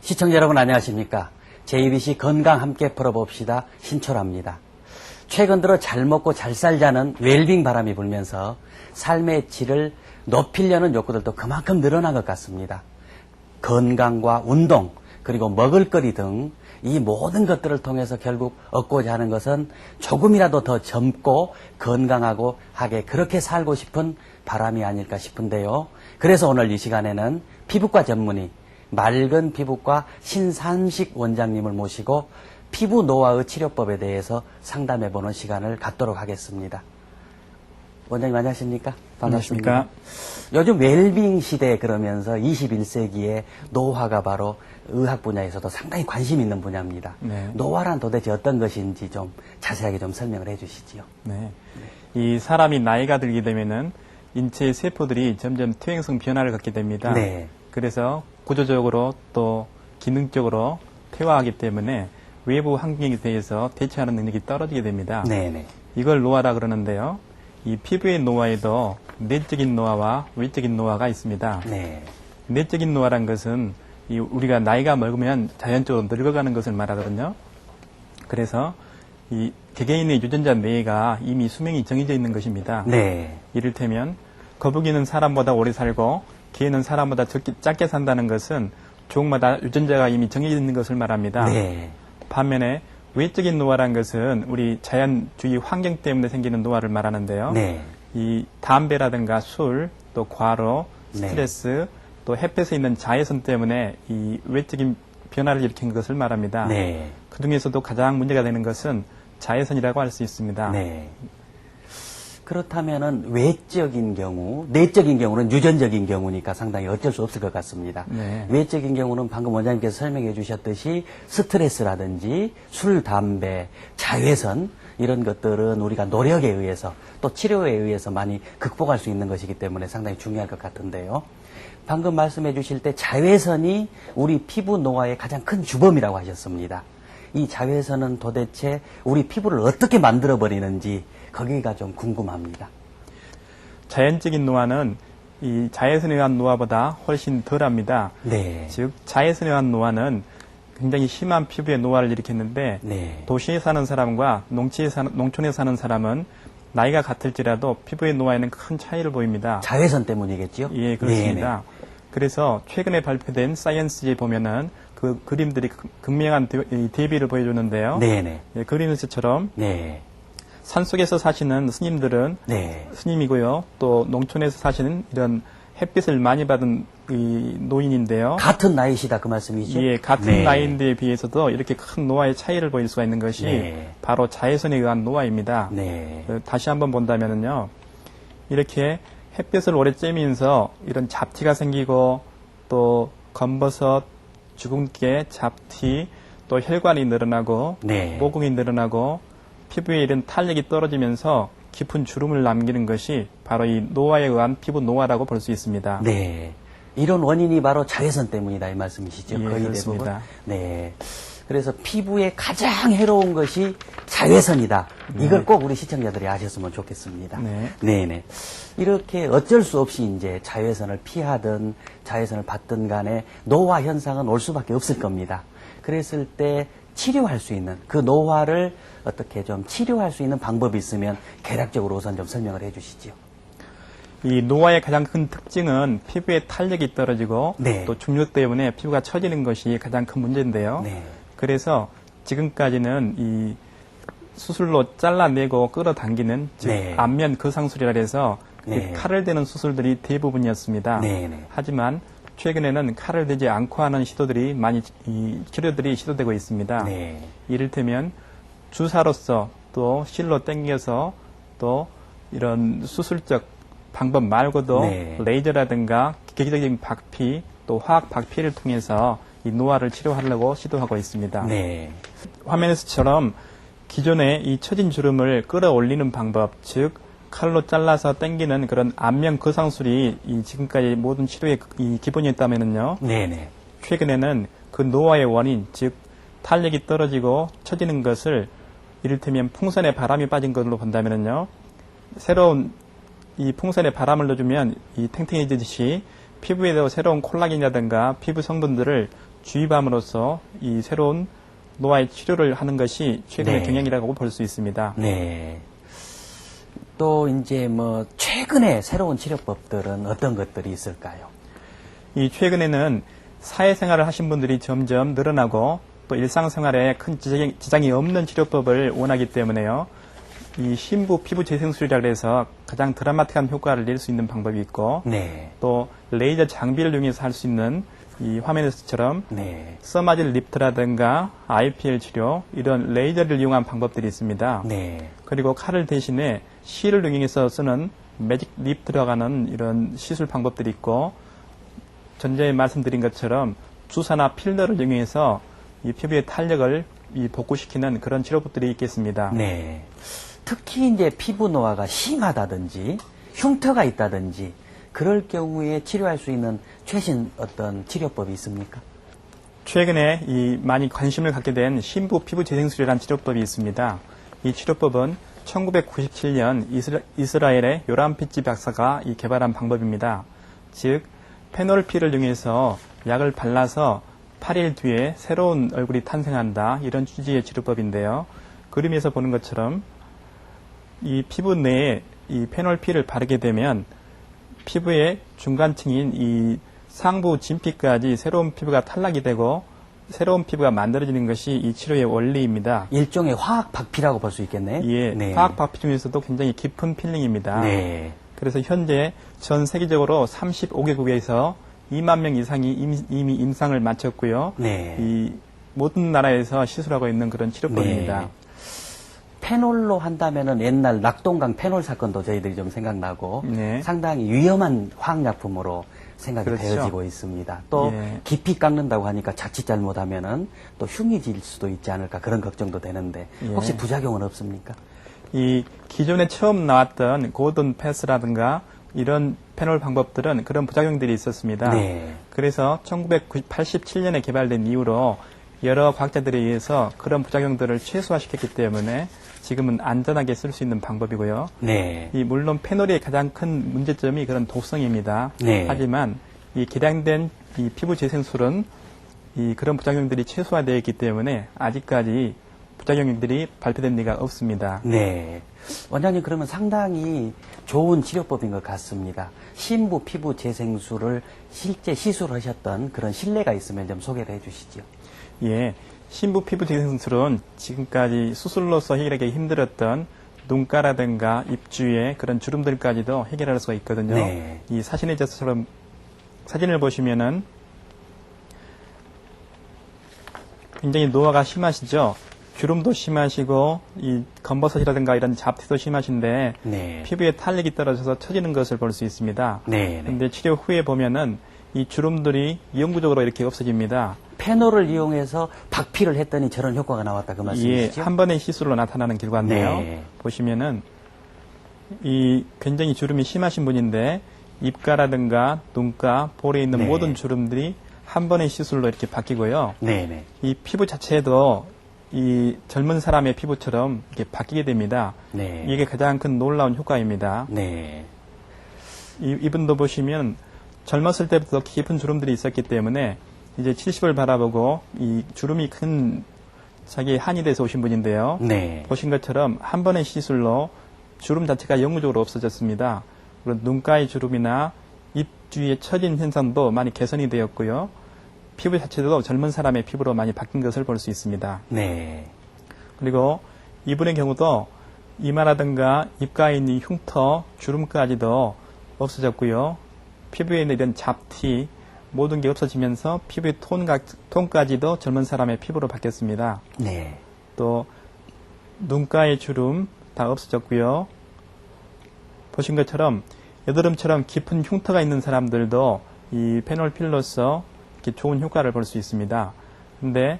시청자 여러분 안녕하십니까? JBC 건강 함께 풀어봅시다. 신철합니다. 최근 들어 잘 먹고 잘 살자는 웰빙 바람이 불면서 삶의 질을 높이려는 욕구들도 그만큼 늘어난 것 같습니다. 건강과 운동 그리고 먹을거리 등 이 모든 것들을 통해서 결국 얻고자 하는 것은 조금이라도 더 젊고 건강하고 하게 그렇게 살고 싶은 바람이 아닐까 싶은데요. 그래서 오늘 이 시간에는 피부과 전문의 맑은 피부과 신삼식 원장님을 모시고 피부 노화의 치료법에 대해서 상담해보는 시간을 갖도록 하겠습니다. 원장님 안녕하십니까? 반갑습니다. 요즘 웰빙 시대 그러면서 21세기에 노화가 바로 의학 분야에서도 상당히 관심 있는 분야입니다. 네. 노화란 도대체 어떤 것인지 좀 자세하게 좀 설명을 해 주시지요. 네. 이 사람이 나이가 들게 되면은 인체의 세포들이 점점 퇴행성 변화를 갖게 됩니다. 네. 그래서 구조적으로 또 기능적으로 퇴화하기 때문에 외부 환경에 대해서 대처하는 능력이 떨어지게 됩니다. 네네. 이걸 노화라 그러는데요. 이 피부의 노화에도 내적인 노화와 외적인 노화가 있습니다. 네. 내적인 노화란 것은 우리가 나이가 먹으면 자연적으로 늙어가는 것을 말하거든요. 그래서 이 개개인의 유전자 뇌가 이미 수명이 정해져 있는 것입니다. 네. 이를테면 거북이는 사람보다 오래 살고 개는 사람보다 짧게 산다는 것은 종마다 유전자가 이미 정해져 있는 것을 말합니다. 네. 반면에 외적인 노화란 것은 우리 자연주의 환경 때문에 생기는 노화를 말하는데요. 네. 이 담배라든가 술, 또 과로, 네. 스트레스, 또 햇볕에 있는 자외선 때문에 이 외적인 변화를 일으킨 것을 말합니다. 네. 그 중에서도 가장 문제가 되는 것은 자외선이라고 할 수 있습니다. 네. 그렇다면은 외적인 경우, 내적인 경우는 유전적인 경우니까 상당히 어쩔 수 없을 것 같습니다. 네. 외적인 경우는 방금 원장님께서 설명해 주셨듯이 스트레스라든지 술, 담배, 자외선 이런 것들은 우리가 노력에 의해서 또 치료에 의해서 많이 극복할 수 있는 것이기 때문에 상당히 중요할 것 같은데요. 방금 말씀해 주실 때 자외선이 우리 피부 노화의 가장 큰 주범이라고 하셨습니다. 이 자외선은 도대체 우리 피부를 어떻게 만들어버리는지 거기가 좀 궁금합니다. 자연적인 노화는 이 자외선에 의한 노화보다 훨씬 덜합니다. 네. 즉 자외선에 의한 노화는 굉장히 심한 피부의 노화를 일으켰는데 네. 도시에 사는 사람과 농촌에 사는 사람은 나이가 같을지라도 피부의 노화에는 큰 차이를 보입니다. 자외선 때문이겠죠? 예, 그렇습니다. 네네. 그래서 최근에 발표된 사이언스지에 보면은 그 그림들이 극명한 대비를 보여주는데요. 네네. 예, 그림에서처럼 네. 산속에서 사시는 스님들은 네. 스님이고요. 또 농촌에서 사시는 이런 햇빛을 많이 받은 이 노인인데요. 같은 나이시다 그 말씀이죠? 예, 같은 네. 나이인데에 비해서도 이렇게 큰 노화의 차이를 보일 수가 있는 것이 네. 바로 자외선에 의한 노화입니다. 네. 다시 한번 본다면은요, 이렇게 햇빛을 오래 쬐면서 이런 잡티가 생기고 또 검버섯, 주근깨, 잡티, 또 혈관이 늘어나고 네. 모공이 늘어나고 피부에 이런 탄력이 떨어지면서 깊은 주름을 남기는 것이 바로 이 노화에 의한 피부 노화라고 볼 수 있습니다. 네. 이런 원인이 바로 자외선 때문이다 이 말씀이시죠? 예, 거의 그렇습니다. 대부분. 네. 그래서 피부에 가장 해로운 것이 자외선이다. 이걸 꼭 우리 시청자들이 아셨으면 좋겠습니다. 네. 네네. 이렇게 어쩔 수 없이 이제 자외선을 피하든 자외선을 받든 간에 노화 현상은 올 수밖에 없을 겁니다. 그랬을 때 치료할 수 있는 그 노화를 어떻게 좀 치료할 수 있는 방법이 있으면 개략적으로 우선 좀 설명을 해 주시죠. 이 노화의 가장 큰 특징은 피부의 탄력이 떨어지고 네. 또 중력 때문에 피부가 처지는 것이 가장 큰 문제인데요. 네. 그래서 지금까지는 이 수술로 잘라내고 끌어당기는 즉 네. 안면 거상술이라 해서 네. 칼을 대는 수술들이 대부분이었습니다. 네, 네. 하지만 최근에는 칼을 대지 않고 하는 시도들이 많이 치료들이 시도되고 있습니다. 네. 이를테면 주사로서 또 실로 당겨서 또 이런 수술적 방법 말고도 네. 레이저라든가 기계적인 박피 또 화학 박피를 통해서 이 노화를 치료하려고 시도하고 있습니다. 네. 화면에서처럼 기존에 이 처진 주름을 끌어올리는 방법, 즉 칼로 잘라서 당기는 그런 안면 거상술이 이 지금까지 모든 치료의 이 기본이었다면은요. 네네. 최근에는 그 노화의 원인, 즉 탄력이 떨어지고 처지는 것을 이를테면 풍선에 바람이 빠진 걸로 본다면은요. 새로운 이 풍선에 바람을 넣어주면 이 탱탱해지듯이 피부에도 새로운 콜라겐이라든가 피부 성분들을 주입함으로써 이 새로운 노화의 치료를 하는 것이 최근의 네. 경향이라고 볼 수 있습니다. 네. 또 이제 뭐 최근에 새로운 치료법들은 어떤 것들이 있을까요? 이 최근에는 사회생활을 하신 분들이 점점 늘어나고 또 일상생활에 큰 지장이 없는 치료법을 원하기 때문에요. 이 신부 피부 재생술이라고 해서 가장 드라마틱한 효과를 낼 수 있는 방법이 있고 네. 또 레이저 장비를 이용해서 할 수 있는 이 화면에서처럼 네. 써마질 리프트라든가 IPL 치료 이런 레이저를 이용한 방법들이 있습니다. 네. 그리고 칼을 대신에 실을 이용해서 쓰는 매직 리프트라고 하는 이런 시술 방법들이 있고 전에 말씀드린 것처럼 주사나 필러를 이용해서 이 피부의 탄력을 복구시키는 그런 치료법들이 있겠습니다. 네. 특히 이제 피부 노화가 심하다든지 흉터가 있다든지 그럴 경우에 치료할 수 있는 최신 어떤 치료법이 있습니까? 최근에 많이 관심을 갖게 된 신부 피부 재생술이라는 치료법이 있습니다. 이 치료법은 1997년 이스라엘의 요람 피치 박사가 개발한 방법입니다. 즉 페놀필을 이용해서 약을 발라서 8일 뒤에 새로운 얼굴이 탄생한다 이런 취지의 치료법인데요. 그림에서 보는 것처럼 이 피부 내에 이 페놀필을 바르게 되면 피부의 중간층인 이 상부 진피까지 새로운 피부가 탈락이 되고 새로운 피부가 만들어지는 것이 이 치료의 원리입니다. 일종의 화학 박피라고 볼 수 있겠네요. 예, 네. 화학 박피 중에서도 굉장히 깊은 필링입니다. 네. 그래서 현재 전 세계적으로 35개국에서 2만 명 이상이 이미 임상을 마쳤고요. 네. 이 모든 나라에서 시술하고 있는 그런 치료법입니다. 네. 페놀로 한다면은 옛날 낙동강 페놀 사건도 저희들이 좀 생각나고 네. 상당히 위험한 화학약품으로 생각이 그렇죠. 되어지고 있습니다. 또 예. 깊이 깎는다고 하니까 자칫 잘못하면은 또 흉이 질 수도 있지 않을까 그런 걱정도 되는데 혹시 예. 부작용은 없습니까? 이 기존에 처음 나왔던 고든 패스라든가 이런 페놀 방법들은 그런 부작용들이 있었습니다. 네. 그래서 1987년에 개발된 이후로 여러 과학자들에 의해서 그런 부작용들을 최소화시켰기 때문에 지금은 안전하게 쓸 수 있는 방법이고요. 네. 물론 페놀의 가장 큰 문제점이 그런 독성입니다. 네. 하지만 이 개량된 이 피부 재생술은 그런 부작용들이 최소화되어 있기 때문에 아직까지 부작용들이 발표된 리가 없습니다. 네. 원장님 그러면 상당히 좋은 치료법인 것 같습니다. 신부 피부 재생술을 실제 시술하셨던 그런 신뢰가 있으면 좀 소개를 해 주시죠. 예, 신부 피부 재생술은 지금까지 수술로서 해결하기 힘들었던 눈가라든가 입주위의 그런 주름들까지도 해결할 수가 있거든요. 네. 이 사진에서처럼 사진을 보시면은 굉장히 노화가 심하시죠. 주름도 심하시고 이 검버섯이라든가 이런 잡티도 심하신데 네. 피부에 탄력이 떨어져서 처지는 것을 볼 수 있습니다. 네. 그런데 치료 후에 보면은 이 주름들이 영구적으로 이렇게 없어집니다. 페놀을 이용해서 박피를 했더니 저런 효과가 나왔다 그 예, 말씀이시죠? 한 번의 시술로 나타나는 결과인데요. 네. 보시면은 굉장히 주름이 심하신 분인데 입가라든가 눈가, 볼에 있는 네. 모든 주름들이 한 번의 시술로 이렇게 바뀌고요. 네네. 이 피부 자체도 이 젊은 사람의 피부처럼 이렇게 바뀌게 됩니다. 네. 이게 가장 큰 놀라운 효과입니다. 네. 이분도 보시면 젊었을 때부터 깊은 주름들이 있었기 때문에 이제 70을 바라보고 이 주름이 큰 자기 한이 돼서 오신 분인데요. 네. 보신 것처럼 한 번의 시술로 주름 자체가 영구적으로 없어졌습니다. 그리고 눈가의 주름이나 입 주위에 처진 현상도 많이 개선이 되었고요. 피부 자체도 젊은 사람의 피부로 많이 바뀐 것을 볼 수 있습니다. 네. 그리고 이분의 경우도 이마라든가 입가에 있는 흉터, 주름까지도 없어졌고요. 피부에 있는 이런 잡티, 모든 게 없어지면서 피부의 톤까지도 젊은 사람의 피부로 바뀌었습니다. 네. 또 눈가의 주름 다 없어졌고요. 보신 것처럼 여드름처럼 깊은 흉터가 있는 사람들도 이 페놀 필로서 이렇게 좋은 효과를 볼 수 있습니다. 근데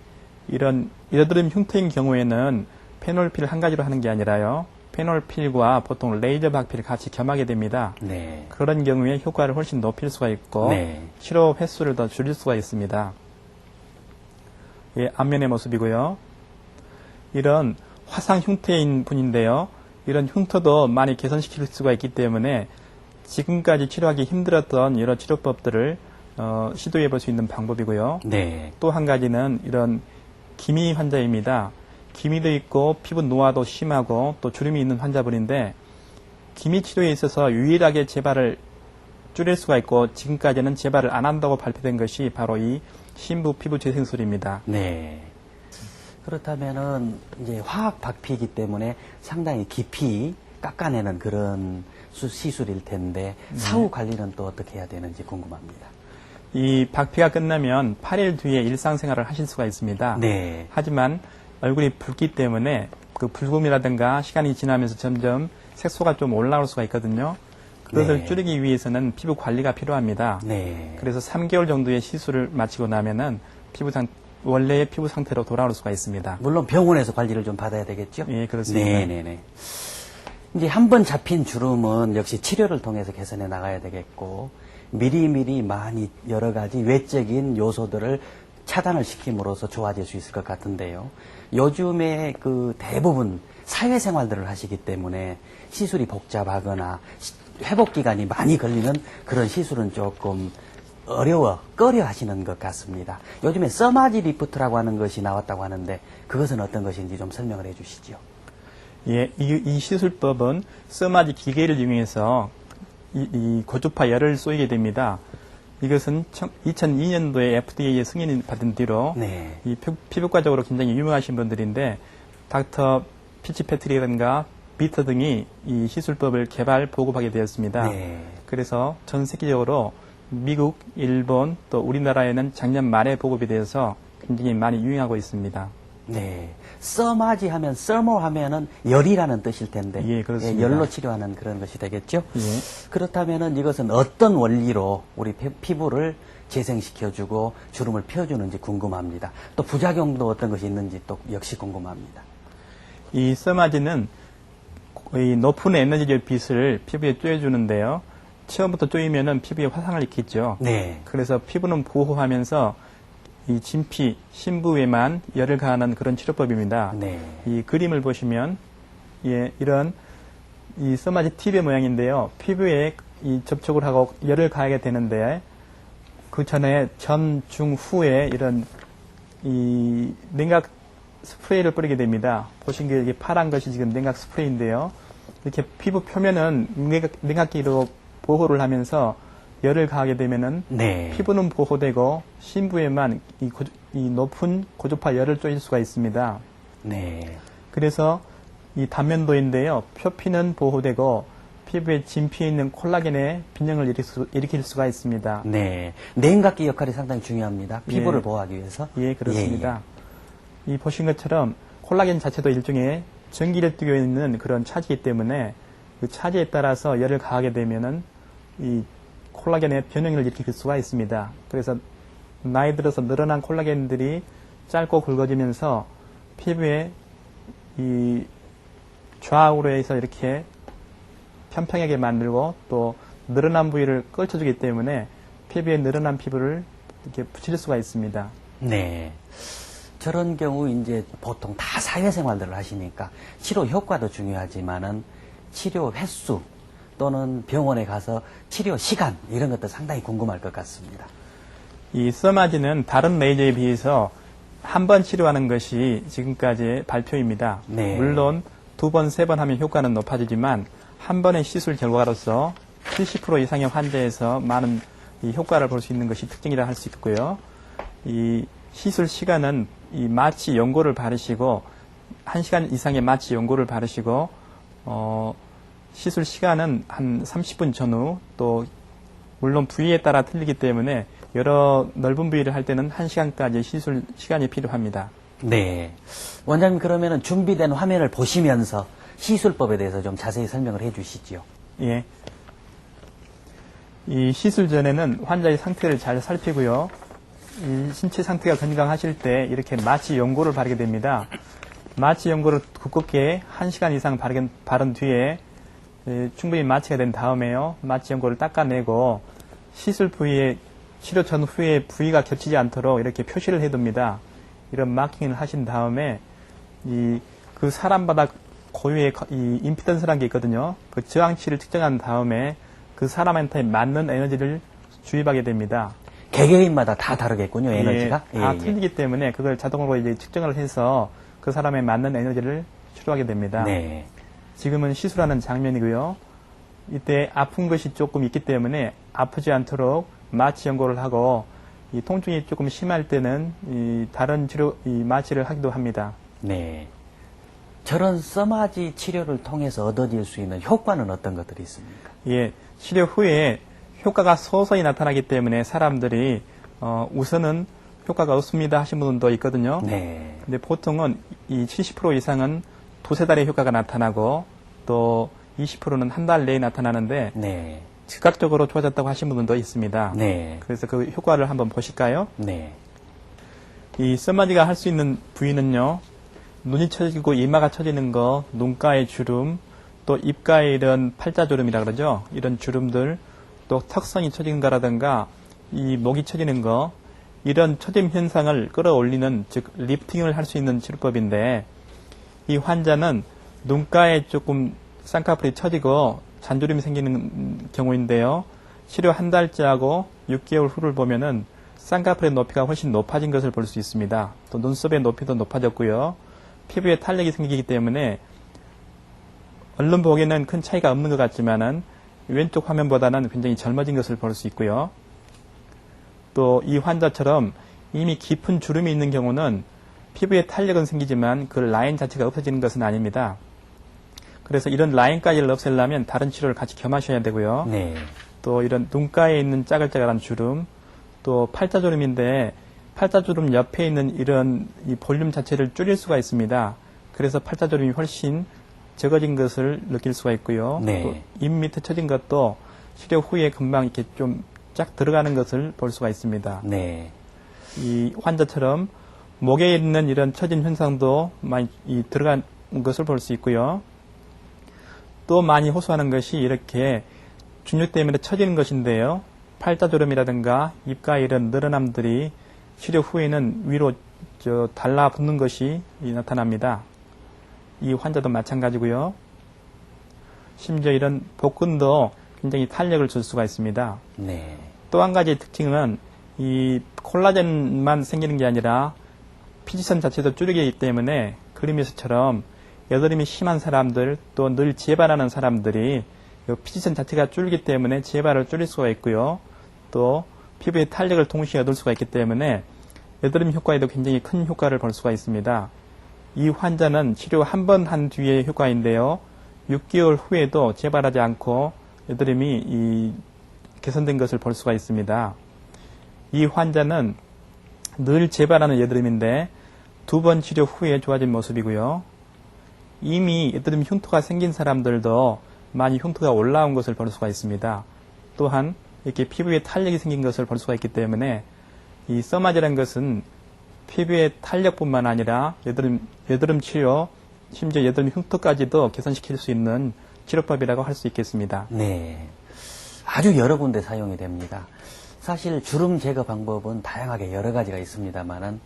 이런 여드름 흉터인 경우에는 페놀필 한 가지로 하는 게 아니라요. 페놀필과 보통 레이저 박피를 같이 겸하게 됩니다. 네. 그런 경우에 효과를 훨씬 높일 수가 있고 네. 치료 횟수를 더 줄일 수가 있습니다. 예, 앞면의 모습이고요. 이런 화상 흉터인 분인데요. 이런 흉터도 많이 개선시킬 수가 있기 때문에 지금까지 치료하기 힘들었던 여러 치료법들을 시도해 볼 수 있는 방법이고요. 네. 또 한 가지는 이런 기미 환자입니다. 기미도 있고 피부 노화도 심하고 또 주름이 있는 환자분인데 기미 치료에 있어서 유일하게 재발을 줄일 수가 있고 지금까지는 재발을 안 한다고 발표된 것이 바로 이 신부 피부 재생술입니다. 네. 그렇다면은 이제 화학 박피이기 때문에 상당히 깊이 깎아내는 그런 시술일 텐데 사후 관리는 또 어떻게 해야 되는지 궁금합니다. 이 박피가 끝나면 8일 뒤에 일상생활을 하실 수가 있습니다. 네. 하지만 얼굴이 붉기 때문에 그 붉음이라든가 시간이 지나면서 점점 색소가 좀 올라올 수가 있거든요. 그것을 네. 줄이기 위해서는 피부 관리가 필요합니다. 네. 그래서 3개월 정도의 시술을 마치고 나면은 원래의 피부 상태로 돌아올 수가 있습니다. 물론 병원에서 관리를 좀 받아야 되겠죠? 예, 그렇습니다. 네네네. 이제 한 번 잡힌 주름은 역시 치료를 통해서 개선해 나가야 되겠고, 미리미리 많이 여러 가지 외적인 요소들을 차단을 시킴으로써 좋아질 수 있을 것 같은데요. 요즘에 그 대부분 사회생활들을 하시기 때문에 시술이 복잡하거나 회복 기간이 많이 걸리는 그런 시술은 조금 꺼려 하시는 것 같습니다. 요즘에 서마지 리프트라고 하는 것이 나왔다고 하는데 그것은 어떤 것인지 좀 설명을 해 주시죠. 예, 이 시술법은 써마지 기계를 이용해서 이 고주파 열을 쏘이게 됩니다. 이것은 2002년도에 FDA의 승인을 받은 뒤로 네. 이 피부과적으로 굉장히 유명하신 분들인데 닥터 피치패트리라든가 비터 등이 이 시술법을 개발 보급하게 되었습니다. 네. 그래서 전 세계적으로 미국, 일본 또 우리나라에는 작년 말에 보급이 되어서 굉장히 많이 유행하고 있습니다. 네. 써마지 하면 써머 하면은 열이라는 뜻일 텐데 예, 그렇습니다. 열로 치료하는 그런 것이 되겠죠. 예. 그렇다면은 이것은 어떤 원리로 우리 피부를 재생시켜주고 주름을 펴주는지 궁금합니다. 또 부작용도 어떤 것이 있는지 또 역시 궁금합니다. 이 써마지는 이 높은 에너지적 빛을 피부에 쬐주는데요. 처음부터 쪼이면은 피부에 화상을 입히죠. 네. 그래서 피부는 보호하면서 이 진피, 심부에만 열을 가하는 그런 치료법입니다. 네. 이 그림을 보시면 예, 이런 이 써마지 팁의 모양인데요. 피부에 이 접촉을 하고 열을 가하게 되는데 그 전에 전, 중, 후에 이런 이 냉각 스프레이를 뿌리게 됩니다. 보신 게 이게 파란 것이 지금 냉각 스프레이인데요. 이렇게 피부 표면은 냉각기로 보호를 하면서 열을 가하게 되면은 네. 피부는 보호되고 심부에만 이 높은 고주파 열을 쬐일 수가 있습니다. 네. 그래서 이 단면도인데요. 표피는 보호되고 피부에 진피에 있는 콜라겐의 빈형을 일으킬 수가 있습니다. 네. 냉각기 역할이 상당히 중요합니다. 피부를 예. 보호하기 위해서. 예, 그렇습니다. 이 보신 것처럼 콜라겐 자체도 일종의 전기를 띠고 있는 그런 차지이기 때문에 그 차지에 따라서 열을 가하게 되면은 이 콜라겐의 변형을 일으킬 수가 있습니다. 그래서 나이 들어서 늘어난 콜라겐들이 짧고 굵어지면서 피부에 이 좌우로 해서 이렇게 평평하게 만들고 또 늘어난 부위를 걸쳐주기 때문에 피부에 늘어난 피부를 이렇게 붙일 수가 있습니다. 네. 저런 경우 이제 보통 다 사회생활들을 하시니까 치료 효과도 중요하지만은 치료 횟수 또는 병원에 가서 치료 시간 이런 것도 상당히 궁금할 것 같습니다. 이 써마지는 다른 레이저에 비해서 한 번 치료하는 것이 지금까지의 발표입니다. 네. 물론 2번, 3번 하면 효과는 높아지지만 한 번의 시술 결과로서 70% 이상의 환자에서 많은 이 효과를 볼 수 있는 것이 특징이라 할 수 있고요. 이 시술 시간은 이 마취 연고를 바르시고 1시간 이상의 마취 연고를 바르시고 시술 시간은 한 30분 전후 또 물론 부위에 따라 틀리기 때문에 여러 넓은 부위를 할 때는 1시간까지 시술 시간이 필요합니다. 네. 원장님 그러면은 준비된 화면을 보시면서 시술법에 대해서 좀 자세히 설명을 해 주시죠. 예. 이 시술 전에는 환자의 상태를 잘 살피고요. 이 신체 상태가 건강하실 때 이렇게 마취 연고를 바르게 됩니다. 마취 연고를 두껍게 1시간 이상 바른 뒤에 충분히 마취가 된 다음에요. 마취 연고를 닦아내고 시술 부위에 치료 전후에 부위가 겹치지 않도록 이렇게 표시를 해둡니다. 이런 마킹을 하신 다음에 그 사람 바닥 고유의 이 임피던스라는 게 있거든요. 그 저항치를 측정한 다음에 그 사람한테 맞는 에너지를 주입하게 됩니다. 개개인마다 다 다르겠군요, 에너지가. 다 틀리기 때문에 그걸 자동으로 이제 측정을 해서 그 사람에 맞는 에너지를 치료하게 됩니다. 네. 지금은 시술하는 장면이고요. 이때 아픈 것이 조금 있기 때문에 아프지 않도록 마취 연고를 하고 이 통증이 조금 심할 때는 이 다른 치료, 이 마취를 하기도 합니다. 네. 저런 써마지 치료를 통해서 얻어질 수 있는 효과는 어떤 것들이 있습니까? 예, 치료 후에 효과가 서서히 나타나기 때문에 사람들이 우선은 효과가 없습니다 하신 분도 있거든요. 네. 근데 보통은 이 70% 이상은 두세 달의 효과가 나타나고 또 20%는 한 달 내에 나타나는데 네. 즉각적으로 좋아졌다고 하신 분들도 있습니다. 네. 그래서 그 효과를 한번 보실까요? 네. 이 써마지가 할 수 있는 부위는요, 눈이 처지고 이마가 처지는 거, 눈가의 주름, 또 입가에 이런 팔자주름이라 그러죠. 이런 주름들, 또 턱선이 처지는 거라든가, 이 목이 처지는 거, 이런 처짐 현상을 끌어올리는, 즉, 리프팅을 할 수 있는 치료법인데, 이 환자는 눈가에 조금 쌍꺼풀이 처지고 잔주름이 생기는 경우인데요. 치료 한 달째하고 6개월 후를 보면은 쌍꺼풀의 높이가 훨씬 높아진 것을 볼 수 있습니다. 또 눈썹의 높이도 높아졌고요. 피부에 탄력이 생기기 때문에 얼른 보기에는 큰 차이가 없는 것 같지만은 왼쪽 화면보다는 굉장히 젊어진 것을 볼 수 있고요. 또 이 환자처럼 이미 깊은 주름이 있는 경우는 피부에 탄력은 생기지만 그 라인 자체가 없어지는 것은 아닙니다. 그래서 이런 라인까지를 없애려면 다른 치료를 같이 겸하셔야 되고요. 네. 또 이런 눈가에 있는 짜글짜글한 주름, 또 팔자주름인데 팔자주름 옆에 있는 이런 이 볼륨 자체를 줄일 수가 있습니다. 그래서 팔자주름이 훨씬 적어진 것을 느낄 수가 있고요. 네. 또 입 밑에 처진 것도 치료 후에 금방 이렇게 좀 쫙 들어가는 것을 볼 수가 있습니다. 네. 이 환자처럼 목에 있는 이런 처짐 현상도 많이 들어간 것을 볼 수 있고요. 또 많이 호소하는 것이 이렇게 중력 때문에 처지는 것인데요. 팔자주름이라든가 입가에 이런 늘어남들이 치료 후에는 위로 달라붙는 것이 나타납니다. 이 환자도 마찬가지고요. 심지어 이런 복근도 굉장히 탄력을 줄 수가 있습니다. 네. 또 한 가지 특징은 이 콜라겐만 생기는 게 아니라 피지선 자체도 줄이기 때문에 그림에서처럼 여드름이 심한 사람들 또 늘 재발하는 사람들이 피지선 자체가 줄기 때문에 재발을 줄일 수가 있고요. 또 피부의 탄력을 동시에 얻을 수가 있기 때문에 여드름 효과에도 굉장히 큰 효과를 볼 수가 있습니다. 이 환자는 치료 한 번 한 뒤의 효과인데요. 6개월 후에도 재발하지 않고 여드름이 개선된 것을 볼 수가 있습니다. 이 환자는 늘 재발하는 여드름인데 2번 치료 후에 좋아진 모습이고요. 이미 여드름 흉터가 생긴 사람들도 많이 흉터가 올라온 것을 볼 수가 있습니다. 또한 이렇게 피부에 탄력이 생긴 것을 볼 수가 있기 때문에 이 써마지라는 것은 피부의 탄력뿐만 아니라 여드름 치료, 심지어 여드름 흉터까지도 개선시킬 수 있는 치료법이라고 할 수 있겠습니다. 네. 아주 여러 군데 사용이 됩니다. 사실 주름 제거 방법은 다양하게 여러 가지가 있습니다만은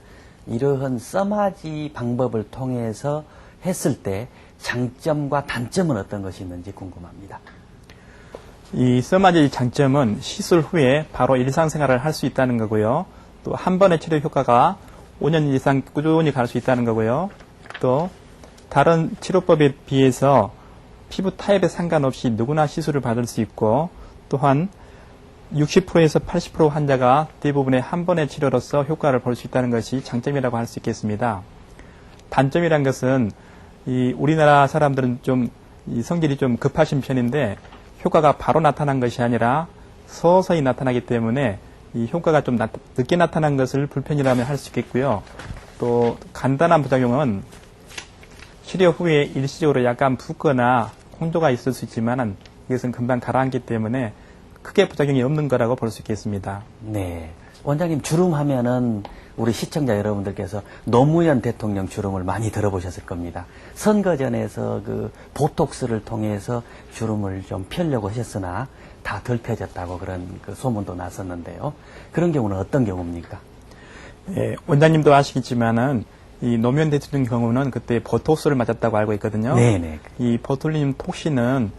이러한 써마지 방법을 통해서 했을 때 장점과 단점은 어떤 것이 있는지 궁금합니다. 이 써마지 장점은 시술 후에 바로 일상생활을 할 수 있다는 거고요. 또 한 번의 치료 효과가 5년 이상 꾸준히 갈 수 있다는 거고요. 또 다른 치료법에 비해서 피부 타입에 상관없이 누구나 시술을 받을 수 있고 또한 60%에서 80% 환자가 대부분의 한 번의 치료로서 효과를 볼 수 있다는 것이 장점이라고 할 수 있겠습니다. 단점이란 것은 이 우리나라 사람들은 좀 이 성질이 좀 급하신 편인데 효과가 바로 나타난 것이 아니라 서서히 나타나기 때문에 이 효과가 좀 늦게 나타난 것을 불편이라면 할 수 있겠고요. 또 간단한 부작용은 치료 후에 일시적으로 약간 붓거나 홍조가 있을 수 있지만 이것은 금방 가라앉기 때문에 크게 부작용이 없는 거라고 볼 수 있겠습니다. 네. 원장님 주름 하면은 우리 시청자 여러분들께서 노무현 대통령 주름을 많이 들어보셨을 겁니다. 선거전에서 그 보톡스를 통해서 주름을 좀 펴려고 하셨으나 다 덜 펴졌다고 그런 그 소문도 났었는데요. 그런 경우는 어떤 경우입니까? 예, 원장님도 아시겠지만은 이 노무현 대통령 경우는 그때 보톡스를 맞았다고 알고 있거든요. 네네. 이 보툴리눔 톡신은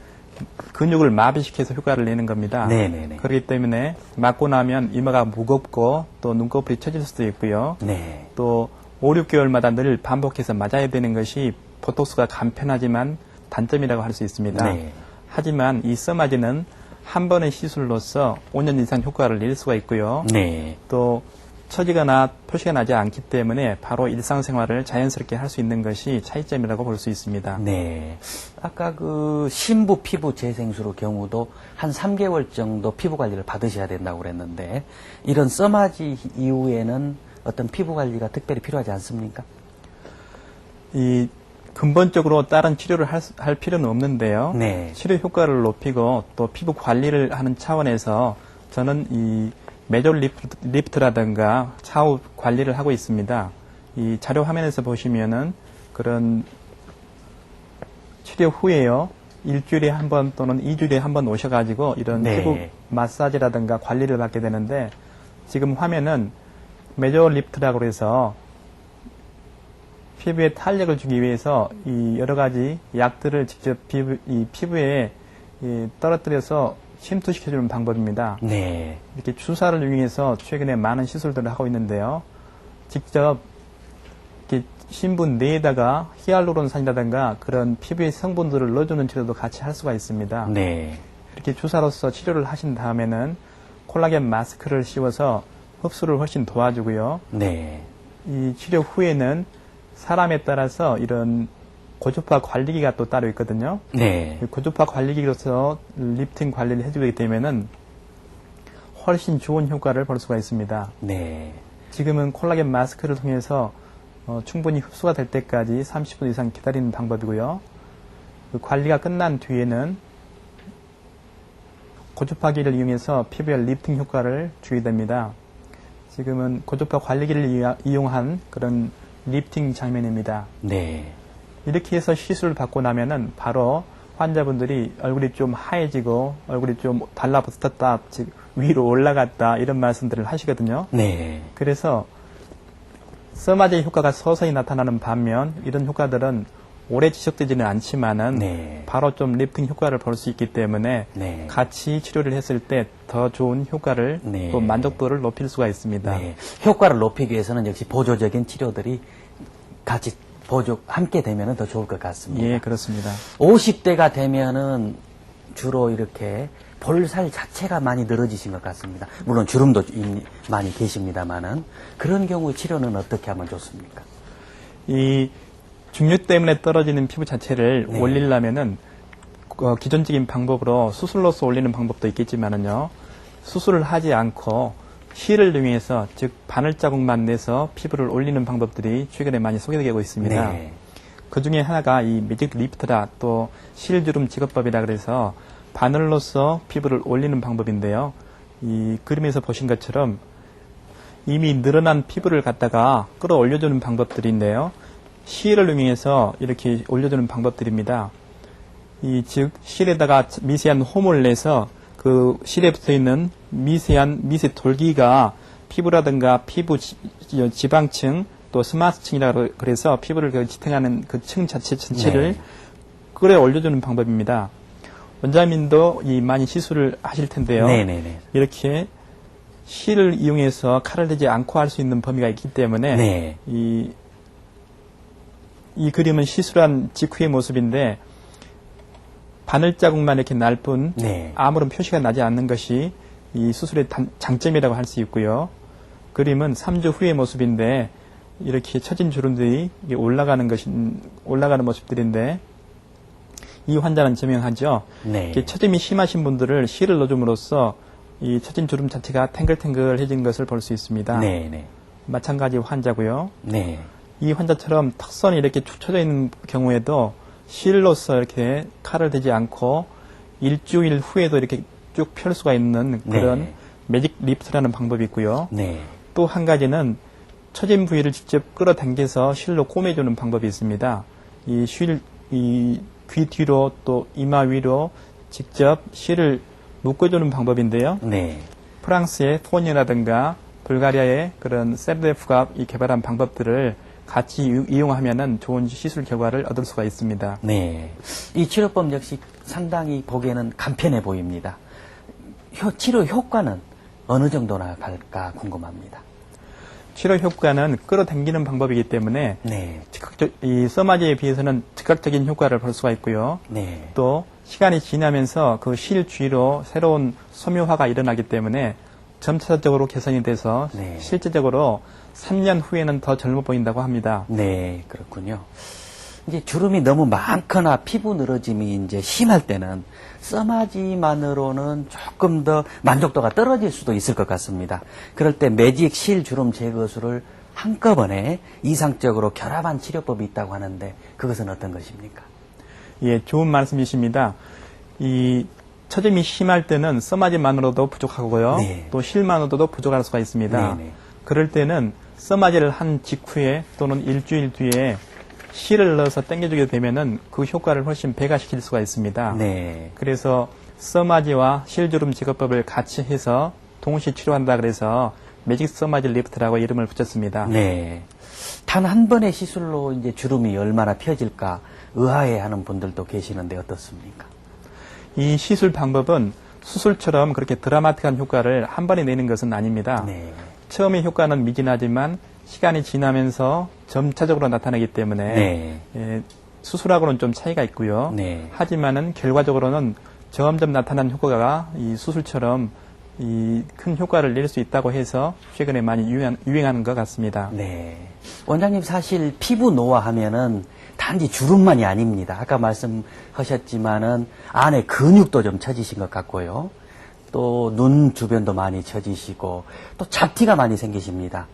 근육을 마비시켜서 효과를 내는 겁니다. 네네네. 그렇기 때문에 맞고 나면 이마가 무겁고 또 눈꺼풀이 처질 수도 있고요. 네. 또 5, 6개월마다 늘 반복해서 맞아야 되는 것이 보톡스가 간편하지만 단점이라고 할 수 있습니다. 네. 하지만 이 써마지는 한 번의 시술로서 5년 이상 효과를 낼 수가 있고요. 네. 또 처지거나 표시가 나지 않기 때문에 바로 일상생활을 자연스럽게 할 수 있는 것이 차이점이라고 볼 수 있습니다. 네. 아까 그 신부 피부 재생술 경우도 한 3개월 정도 피부 관리를 받으셔야 된다고 그랬는데 이런 써마지 이후에는 어떤 피부 관리가 특별히 필요하지 않습니까? 이 근본적으로 다른 치료를 할 필요는 없는데요. 네. 치료 효과를 높이고 또 피부 관리를 하는 차원에서 저는 이 메졸 리프트라든가 차후 관리를 하고 있습니다. 이 자료 화면에서 보시면은 그런 치료 후에요. 일주일에 한 번 또는 2주일에 한 번 오셔가지고 이런 네. 피부 마사지라든가 관리를 받게 되는데 지금 화면은 메졸 리프트라고 해서 피부에 탄력을 주기 위해서 이 여러 가지 약들을 직접 피부에 떨어뜨려서 침투시켜주는 방법입니다. 네. 이렇게 주사를 이용해서 최근에 많은 시술들을 하고 있는데요. 직접 이렇게 신분 내에다가 히알루론산이라든가 그런 피부의 성분들을 넣어주는 치료도 같이 할 수가 있습니다. 네. 이렇게 주사로서 치료를 하신 다음에는 콜라겐 마스크를 씌워서 흡수를 훨씬 도와주고요. 네. 이 치료 후에는 사람에 따라서 이런 고주파 관리기가 또 따로 있거든요. 네. 이 고주파 관리기로서 리프팅 관리를 해주게 되면은 훨씬 좋은 효과를 볼 수가 있습니다. 네. 지금은 콜라겐 마스크를 통해서 충분히 흡수가 될 때까지 30분 이상 기다리는 방법이고요. 그 관리가 끝난 뒤에는 고주파기를 이용해서 피부에 리프팅 효과를 주게 됩니다. 지금은 고주파 관리기를 이용한 그런 리프팅 장면입니다. 네. 이렇게 해서 시술을 받고 나면은 바로 환자분들이 얼굴이 좀 하얘지고 얼굴이 좀 달라붙었다, 즉 위로 올라갔다 이런 말씀들을 하시거든요. 네. 그래서 써마제의 효과가 서서히 나타나는 반면 이런 효과들은 오래 지속되지는 않지만은 네. 바로 좀 리프팅 효과를 볼 수 있기 때문에 네. 같이 치료를 했을 때 더 좋은 효과를 네. 또 만족도를 높일 수가 있습니다. 네. 효과를 높이기 위해서는 역시 보조적인 치료들이 같이 함께 되면은 더 좋을 것 같습니다. 예, 그렇습니다. 50대가 되면은 주로 이렇게 볼살 자체가 많이 늘어지신 것 같습니다. 물론 주름도 많이 계십니다만은 그런 경우 치료는 어떻게 하면 좋습니까? 이 중류 때문에 떨어지는 피부 자체를 네. 올리려면은 기존적인 방법으로 수술로서 올리는 방법도 있겠지만은요. 수술을 하지 않고 실을 이용해서 즉 바늘 자국만 내서 피부를 올리는 방법들이 최근에 많이 소개되고 있습니다. 네. 그 중에 하나가 이 매직 리프트라 또 실주름 제거법이라 그래서 바늘로서 피부를 올리는 방법인데요. 이 그림에서 보신 것처럼 이미 늘어난 피부를 갖다가 끌어올려주는 방법들인데요. 실을 이용해서 이렇게 올려주는 방법들입니다. 즉 실에다가 미세한 홈을 내서 그 실에 붙어 있는 미세 돌기가 피부라든가 피부 지방층 또 스마트층이라고 그래서 피부를 지탱하는 그 층 전체를 네. 끌어올려주는 방법입니다. 원장님도 많이 시술을 하실 텐데요. 네네네. 이렇게 실을 이용해서 칼을 대지 않고 할 수 있는 범위가 있기 때문에 네. 이 그림은 시술한 직후의 모습인데 바늘 자국만 이렇게 날 뿐 네. 아무런 표시가 나지 않는 것이 이 수술의 장점이라고 할 수 있고요. 그림은 3주 후의 모습인데 이렇게 처진 주름들이 올라가는 모습들인데 이 환자는 증명하죠. 네. 이렇게 처짐이 심하신 분들을 실을 넣어줌으로써 이 처진 주름 자체가 탱글탱글해진 것을 볼 수 있습니다. 네네. 마찬가지 환자고요. 네. 이 환자처럼 턱선이 이렇게 축 처져 있는 경우에도 실로서 이렇게 칼을 대지 않고 일주일 후에도 이렇게 쭉 펼 수가 있는 그런 네. 매직 리프트라는 방법이 있고요. 네. 또 한 가지는 처진 부위를 직접 끌어당겨서 실로 꼬매주는 방법이 있습니다. 이 귀 뒤로 또 이마 위로 직접 실을 묶어주는 방법인데요. 네. 프랑스의 폰이라든가 불가리아의 그런 세르데프가 개발한 방법들을 같이 이용하면은 좋은 시술 결과를 얻을 수가 있습니다. 네. 이 치료법 역시 상당히 보기에는 간편해 보입니다. 치료 효과는 어느 정도나 갈까 궁금합니다. 치료 효과는 끌어당기는 방법이기 때문에 네. 이 써마지에 비해서는 즉각적인 효과를 볼 수가 있고요. 네. 또 시간이 지나면서 그 실 주위로 새로운 섬유화가 일어나기 때문에 점차적으로 개선이 돼서 네. 실제적으로 3년 후에는 더 젊어 보인다고 합니다. 네, 그렇군요. 이제 주름이 너무 많거나 피부 늘어짐이 이제 심할 때는 써마지만으로는 조금 더 만족도가 떨어질 수도 있을 것 같습니다. 그럴 때 매직 실 주름 제거술을 한꺼번에 이상적으로 결합한 치료법이 있다고 하는데 그것은 어떤 것입니까? 예, 좋은 말씀이십니다. 이 처짐이 심할 때는 써마지만으로도 부족하고요. 네. 또 실만으로도 부족할 수가 있습니다. 네네. 그럴 때는 써마지를 한 직후에 또는 일주일 뒤에 실을 넣어서 당겨주게 되면은 그 효과를 훨씬 배가시킬 수가 있습니다. 네. 그래서 써마지와 실주름 제거법을 같이 해서 동시에 치료한다 그래서 매직 써마지 리프트라고 이름을 붙였습니다. 네. 단 한 번의 시술로 이제 주름이 얼마나 펴질까 의아해하는 분들도 계시는데 어떻습니까? 이 시술 방법은 수술처럼 그렇게 드라마틱한 효과를 한 번에 내는 것은 아닙니다. 네. 처음의 효과는 미진하지만 시간이 지나면서 점차적으로 나타나기 때문에 네. 예, 수술하고는 좀 차이가 있고요. 네. 하지만은 결과적으로는 점점 나타난 효과가 이 수술처럼 이 큰 효과를 낼 수 있다고 해서 최근에 많이 유행하는 것 같습니다. 네. 원장님 사실 피부 노화하면은 단지 주름만이 아닙니다. 아까 말씀하셨지만은 안에 근육도 좀 처지신 것 같고요. 또 눈 주변도 많이 처지시고 또 잡티가 많이 생기십니다.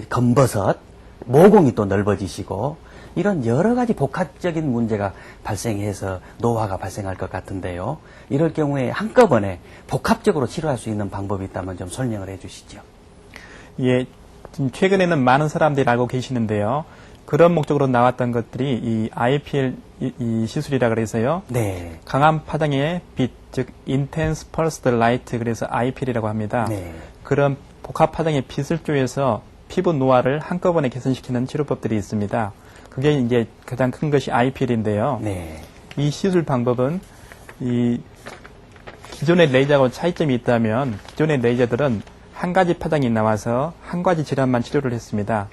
검버섯, 모공이 또 넓어지시고 이런 여러 가지 복합적인 문제가 발생해서 노화가 발생할 것 같은데요. 이럴 경우에 한꺼번에 복합적으로 치료할 수 있는 방법이 있다면 좀 설명을 해 주시죠. 예, 지금 최근에는 많은 사람들이 알고 계시는데요. 그런 목적으로 나왔던 것들이 이 IPL 이 시술이라 그래서요. 네. 강한 파장의 빛, 즉 Intense Pulsed Light, 그래서 IPL이라고 합니다. 네. 그런 복합 파장의 빛을 쪼여서 피부 노화를 한꺼번에 개선시키는 치료법들이 있습니다. 그게 이제 가장 큰 것이 IPL인데요. 네. 이 시술 방법은 이 기존의 레이저하고 차이점이 있다면 기존의 레이저들은 한 가지 파장이 나와서 한 가지 질환만 치료를 했습니다.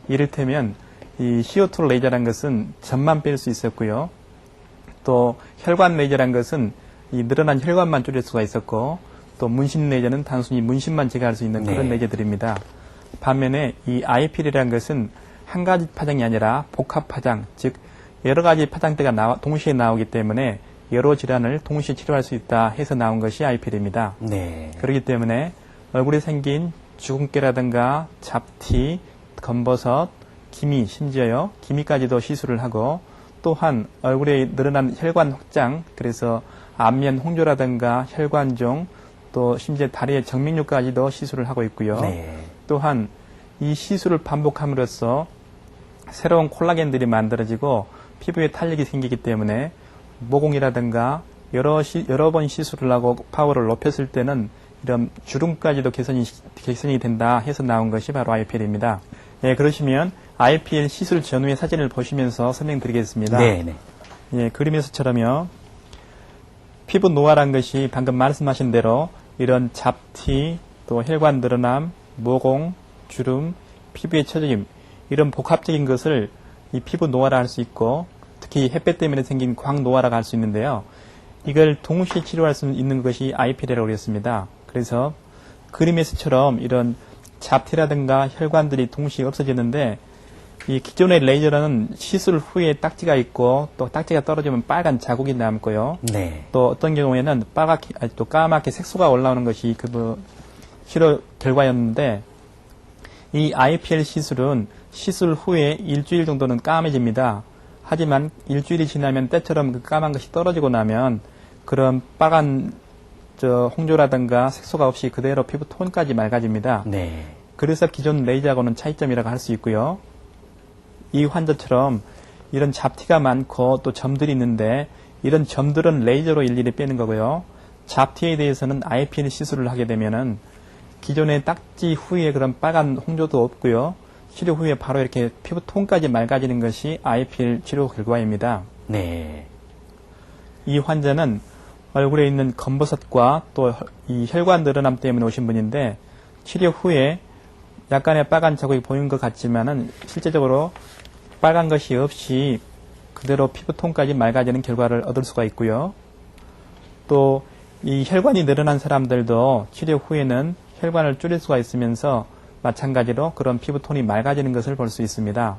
이를테면 이 CO2 레이저라는 것은 점만 뺄 수 있었고요. 또 혈관 레이저라는 것은 이 늘어난 혈관만 줄일 수가 있었고, 또 문신 레이저는 단순히 문신만 제거할 수 있는 그런 네. 레이저들입니다. 반면에 이 IPL이라는 것은 한 가지 파장이 아니라 복합 파장, 즉 여러 가지 파장대가 동시에 나오기 때문에 여러 질환을 동시에 치료할 수 있다 해서 나온 것이 IPL입니다. 네. 그렇기 때문에 얼굴에 생긴 주근깨라든가 잡티, 검버섯, 기미, 심지어요 기미까지도 시술을 하고, 또한 얼굴에 늘어난 혈관 확장, 그래서 안면 홍조라든가 혈관종, 또 심지어 다리의 정맥류까지도 시술을 하고 있고요. 네. 또한 이 시술을 반복함으로써 새로운 콜라겐들이 만들어지고 피부에 탄력이 생기기 때문에 모공이라든가 여러 번 시술을 하고 파워를 높였을 때는 이런 주름까지도 개선이 된다 해서 나온 것이 바로 IPL입니다. 예, 그러시면 IPL 시술 전후의 사진을 보시면서 설명드리겠습니다. 네. 네. 예, 그림에서처럼요. 피부 노화란 것이 방금 말씀하신 대로 이런 잡티, 또 혈관 늘어남, 모공, 주름, 피부의 처짐, 이런 복합적인 것을 이 피부 노화라 할 수 있고, 특히 햇볕 때문에 생긴 광 노화라고 할 수 있는데요. 이걸 동시에 치료할 수 있는 것이 IPL이라고 그랬습니다. 그래서 그림에서처럼 이런 잡티라든가 혈관들이 동시에 없어지는데, 이 기존의 레이저는 시술 후에 딱지가 있고, 또 딱지가 떨어지면 빨간 자국이 남고요. 네. 또 어떤 경우에는 또 까맣게 색소가 올라오는 것이 그 치료 결과였는데, 이 IPL 시술은 시술 후에 일주일 정도는 까매집니다. 하지만 일주일이 지나면 때처럼 그 까만 것이 떨어지고 나면 그런 빨간 홍조라든가 색소가 없이 그대로 피부 톤까지 맑아집니다. 네. 그래서 기존 레이저하고는 차이점이라고 할 수 있고요. 이 환자처럼 이런 잡티가 많고 또 점들이 있는데, 이런 점들은 레이저로 일일이 빼는 거고요. 잡티에 대해서는 IPL 시술을 하게 되면은 기존의 딱지 후에 그런 빨간 홍조도 없고요. 치료 후에 바로 이렇게 피부톤까지 맑아지는 것이 IPL 치료 결과입니다. 네. 이 환자는 얼굴에 있는 검버섯과 또 이 혈관 늘어남 때문에 오신 분인데 치료 후에 약간의 빨간 자국이 보이는 것 같지만은 실제적으로 빨간 것이 없이 그대로 피부톤까지 맑아지는 결과를 얻을 수가 있고요. 또 이 혈관이 늘어난 사람들도 치료 후에는 혈관을 줄일 수가 있으면서 마찬가지로 그런 피부톤이 맑아지는 것을 볼 수 있습니다.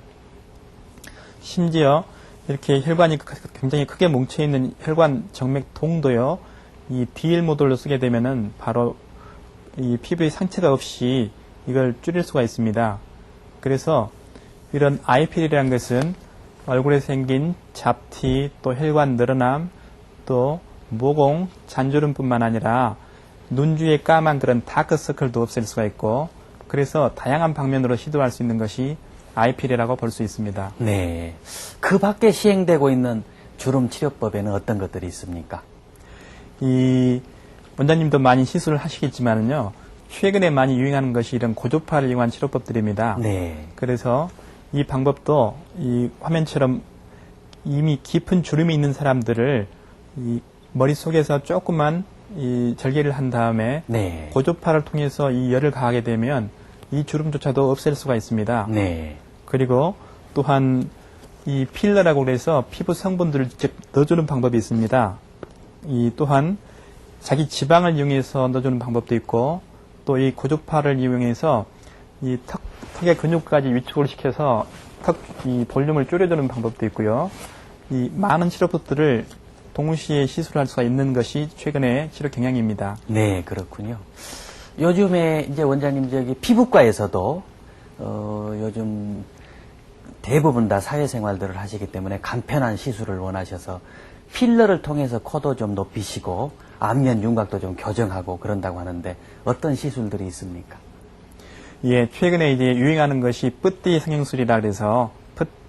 심지어 이렇게 혈관이 굉장히 크게 뭉쳐있는 혈관 정맥통도요, 이 DL 모듈로 쓰게 되면은 바로 이 피부에 상처가 없이 이걸 줄일 수가 있습니다. 그래서 이런 IPL이라는 것은 얼굴에 생긴 잡티, 또 혈관 늘어남, 또 모공, 잔주름뿐만 아니라 눈 주위에 까만 그런 다크서클도 없앨 수가 있고, 그래서 다양한 방면으로 시도할 수 있는 것이 IPL이라고 볼 수 있습니다. 네. 그 밖에 시행되고 있는 주름 치료법에는 어떤 것들이 있습니까? 이 원장님도 많이 시술을 하시겠지만은요, 최근에 많이 유행하는 것이 이런 고주파를 이용한 치료법들입니다. 네. 그래서 이 방법도 이 화면처럼 이미 깊은 주름이 있는 사람들을 이 머릿속에서 조금만 이 절개를 한 다음에 네. 고주파를 통해서 이 열을 가하게 되면 이 주름조차도 없앨 수가 있습니다. 네. 그리고 또한 이 필러라고 그래서 피부 성분들을 직접 넣어주는 방법이 있습니다. 이 또한 자기 지방을 이용해서 넣어주는 방법도 있고, 또 이 고주파를 이용해서 이 턱의 근육까지 위축을 시켜서 이 볼륨을 줄여주는 방법도 있고요. 이 많은 치료법들을 동시에 시술할 수가 있는 것이 최근의 치료 경향입니다. 네, 그렇군요. 요즘에 이제 원장님 저기 피부과에서도 요즘 대부분 다 사회생활들을 하시기 때문에 간편한 시술을 원하셔서 필러를 통해서 코도 좀 높이시고 안면 윤곽도 좀 교정하고 그런다고 하는데 어떤 시술들이 있습니까? 예, 최근에 이제 유행하는 것이 뿌띠 성형술이라 그래서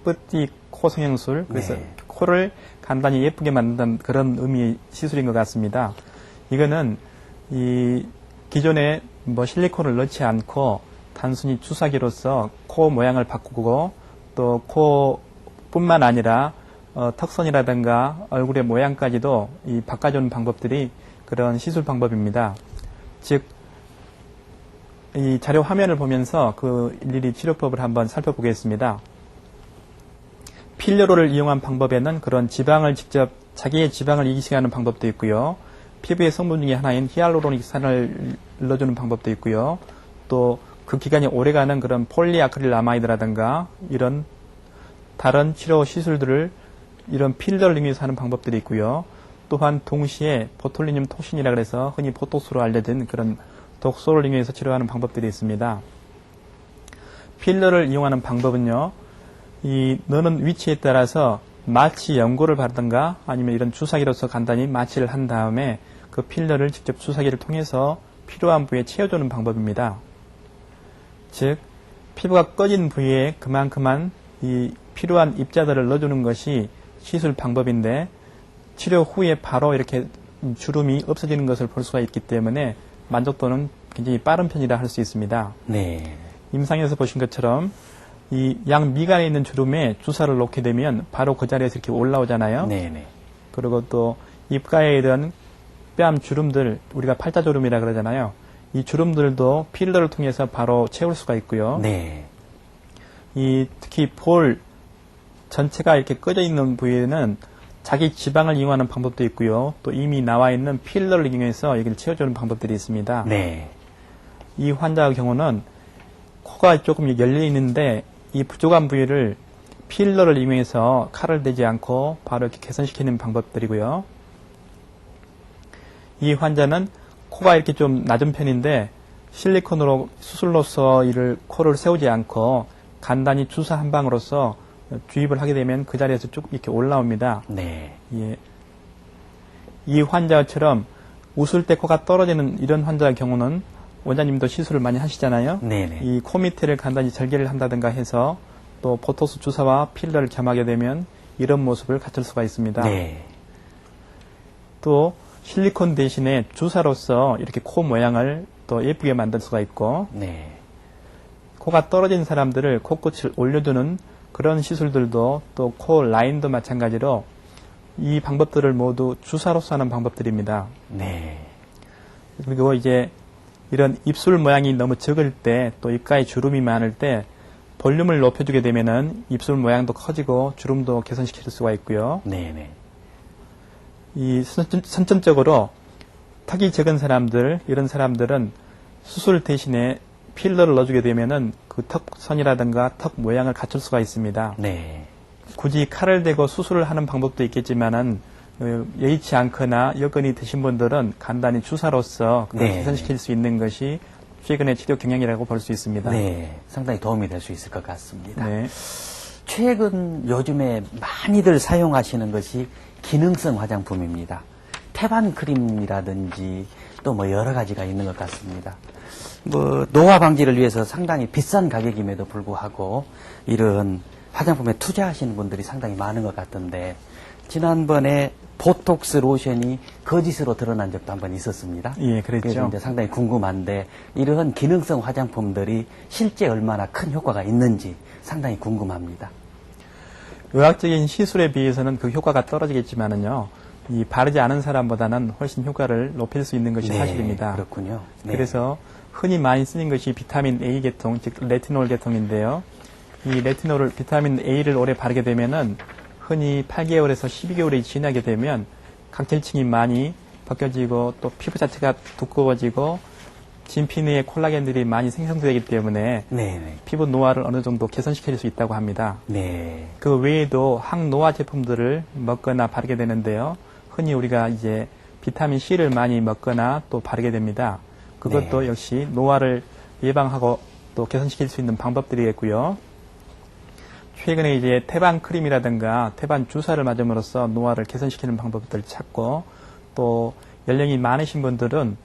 뿌띠 코 성형술. 그래서 네. 코를 간단히 예쁘게 만든다는 그런 의미의 시술인 것 같습니다. 이거는 이 기존에 뭐 실리콘을 넣지 않고 단순히 주사기로서 코 모양을 바꾸고 또 코뿐만 아니라 턱선이라든가 얼굴의 모양까지도 이 바꿔주는 방법들이 그런 시술 방법입니다. 즉, 이 자료 화면을 보면서 그 일일이 치료법을 한번 살펴보겠습니다. 필러로를 이용한 방법에는 그런 지방을 직접 자기의 지방을 이식하는 방법도 있고요. 피부의 성분 중에 하나인 히알루로닉산을 넣어주는 방법도 있고요. 또 그 기간이 오래가는 그런 폴리아크릴아마이드라든가 이런 다른 치료 시술들을 이런 필러를 이용해서 하는 방법들이 있고요. 또한 동시에 보톨리늄 토신이라 그래서 흔히 보톡스로 알려진 그런 독소를 이용해서 치료하는 방법들이 있습니다. 필러를 이용하는 방법은요, 이 넣는 위치에 따라서 마취 연고를 바르든가 아니면 이런 주사기로서 간단히 마취를 한 다음에 그 필러를 직접 주사기를 통해서 필요한 부위에 채워주는 방법입니다. 즉, 피부가 꺼진 부위에 그만큼만 이 필요한 입자들을 넣어주는 것이 시술 방법인데, 치료 후에 바로 이렇게 주름이 없어지는 것을 볼 수가 있기 때문에 만족도는 굉장히 빠른 편이라 할 수 있습니다. 네. 임상에서 보신 것처럼 이 양 미간에 있는 주름에 주사를 놓게 되면 바로 그 자리에서 이렇게 올라오잖아요. 네네. 그리고 또 입가에 있는 뺨 주름들, 우리가 팔자주름이라 그러잖아요. 이 주름들도 필러를 통해서 바로 채울 수가 있고요. 네. 이 특히 볼 전체가 이렇게 꺼져 있는 부위에는 자기 지방을 이용하는 방법도 있고요. 또 이미 나와 있는 필러를 이용해서 여기를 채워주는 방법들이 있습니다. 네. 이 환자의 경우는 코가 조금 열려 있는데 이 부족한 부위를 필러를 이용해서 칼을 대지 않고 바로 이렇게 개선시키는 방법들이고요. 이 환자는 코가 이렇게 좀 낮은 편인데 실리콘으로 수술로서 이를 코를 세우지 않고 간단히 주사 한 방으로서 주입을 하게 되면 그 자리에서 쭉 이렇게 올라옵니다. 네. 예. 이 환자처럼 웃을 때 코가 떨어지는 이런 환자의 경우는 원장님도 시술을 많이 하시잖아요. 네네. 이 코 밑에를 간단히 절개를 한다든가 해서 또 보톡스 주사와 필러를 겸하게 되면 이런 모습을 갖출 수가 있습니다. 네. 또 실리콘 대신에 주사로서 이렇게 코 모양을 또 예쁘게 만들 수가 있고, 네. 코가 떨어진 사람들을 코끝을 올려두는 그런 시술들도 또 코 라인도 마찬가지로 이 방법들을 모두 주사로서 하는 방법들입니다. 네. 그리고 이제 이런 입술 모양이 너무 적을 때 또 입가에 주름이 많을 때 볼륨을 높여주게 되면은 입술 모양도 커지고 주름도 개선시킬 수가 있고요. 네네. 이 선점적으로 턱이 적은 사람들, 이런 사람들은 수술 대신에 필러를 넣어주게 되면은 그 턱선이라든가 턱 모양을 갖출 수가 있습니다. 네. 굳이 칼을 대고 수술을 하는 방법도 있겠지만은 여의치 않거나 여건이 되신 분들은 간단히 주사로서 그걸 네. 개선시킬 수 있는 것이 최근의 치료 경향이라고 볼 수 있습니다. 네. 상당히 도움이 될 수 있을 것 같습니다. 네. 최근 요즘에 많이들 사용하시는 것이 기능성 화장품입니다. 태반 크림이라든지 또 뭐 여러 가지가 있는 것 같습니다. 뭐 노화 방지를 위해서 상당히 비싼 가격임에도 불구하고 이런 화장품에 투자하시는 분들이 상당히 많은 것 같은데 지난번에 보톡스 로션이 거짓으로 드러난 적도 한번 있었습니다. 예, 그랬죠. 그래서 이제 상당히 궁금한데 이러한 기능성 화장품들이 실제 얼마나 큰 효과가 있는지 상당히 궁금합니다. 의학적인 시술에 비해서는 그 효과가 떨어지겠지만은요, 이 바르지 않은 사람보다는 훨씬 효과를 높일 수 있는 것이 네, 사실입니다. 그렇군요. 네. 그래서 흔히 많이 쓰는 것이 비타민 A 계통, 즉 레티놀 계통인데요. 이 레티놀을 비타민 A를 오래 바르게 되면은 흔히 8개월에서 12개월이 지나게 되면 각질층이 많이 벗겨지고 또 피부 자체가 두꺼워지고 진피 내에 콜라겐들이 많이 생성되기 때문에 네, 피부 노화를 어느 정도 개선시킬 수 있다고 합니다. 네. 그 외에도 항노화 제품들을 먹거나 바르게 되는데요. 흔히 우리가 이제 비타민 C를 많이 먹거나 또 바르게 됩니다. 그것도 네. 역시 노화를 예방하고 또 개선시킬 수 있는 방법들이겠고요. 최근에 이제 태반 크림이라든가 태반 주사를 맞음으로써 노화를 개선시키는 방법들을 찾고 또 연령이 많으신 분들은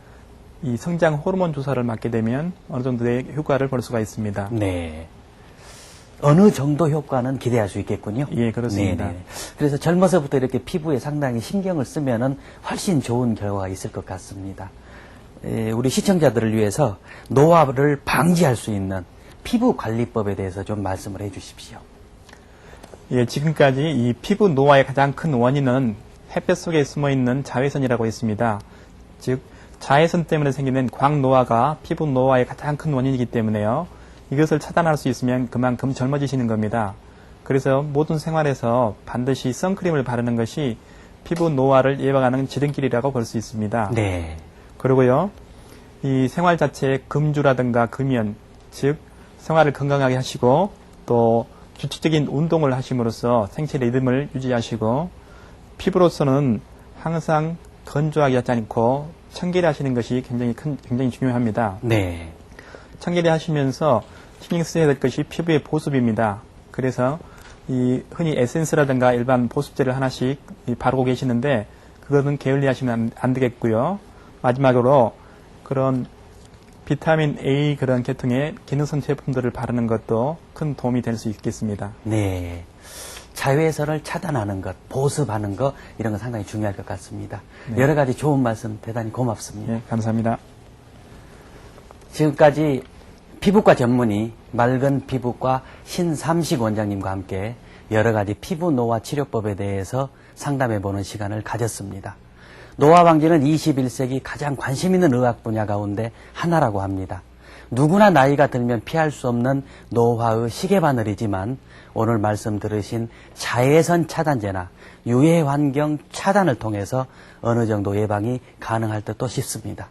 이 성장 호르몬 주사를 맞게 되면 어느 정도의 효과를 볼 수가 있습니다. 네. 어느 정도 효과는 기대할 수 있겠군요. 예, 그렇습니다. 네네. 그래서 젊어서부터 이렇게 피부에 상당히 신경을 쓰면은 훨씬 좋은 결과가 있을 것 같습니다. 우리 시청자들을 위해서 노화를 방지할 수 있는 피부 관리법에 대해서 좀 말씀을 해 주십시오. 예, 지금까지 이 피부 노화의 가장 큰 원인은 햇볕 속에 숨어 있는 자외선이라고 했습니다. 즉, 자외선 때문에 생기는 광노화가 피부 노화의 가장 큰 원인이기 때문에요. 이것을 차단할 수 있으면 그만큼 젊어지시는 겁니다. 그래서 모든 생활에서 반드시 선크림을 바르는 것이 피부 노화를 예방하는 지름길이라고 볼 수 있습니다. 네. 그리고요, 이 생활 자체에 금주라든가 금연, 즉 생활을 건강하게 하시고 또 규칙적인 운동을 하심으로써 생체 리듬을 유지하시고 피부로서는 항상 건조하게 하지 않고 청결히 하시는 것이 굉장히 중요합니다. 네. 청결히 하시면서 신경 쓰셔야 될 것이 피부의 보습입니다. 그래서 이 흔히 에센스라든가 일반 보습제를 하나씩 바르고 계시는데 그거는 게을리 하시면 안 되겠고요. 마지막으로 그런 비타민 A 그런 계통의 기능성 제품들을 바르는 것도 큰 도움이 될 수 있겠습니다. 네. 자외선을 차단하는 것, 보습하는 것, 이런 건 상당히 중요할 것 같습니다. 네. 여러 가지 좋은 말씀 대단히 고맙습니다. 예, 감사합니다. 지금까지 피부과 전문의 맑은 피부과 신삼식 원장님과 함께 여러 가지 피부 노화 치료법에 대해서 상담해보는 시간을 가졌습니다. 노화 방지는 21세기 가장 관심 있는 의학 분야 가운데 하나라고 합니다. 누구나 나이가 들면 피할 수 없는 노화의 시계바늘이지만 오늘 말씀 들으신 자외선 차단제나 유해 환경 차단을 통해서 어느 정도 예방이 가능할 듯도 싶습니다.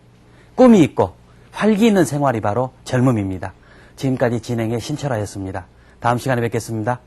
꿈이 있고 활기 있는 생활이 바로 젊음입니다. 지금까지 진행의 신철아였습니다. 다음 시간에 뵙겠습니다.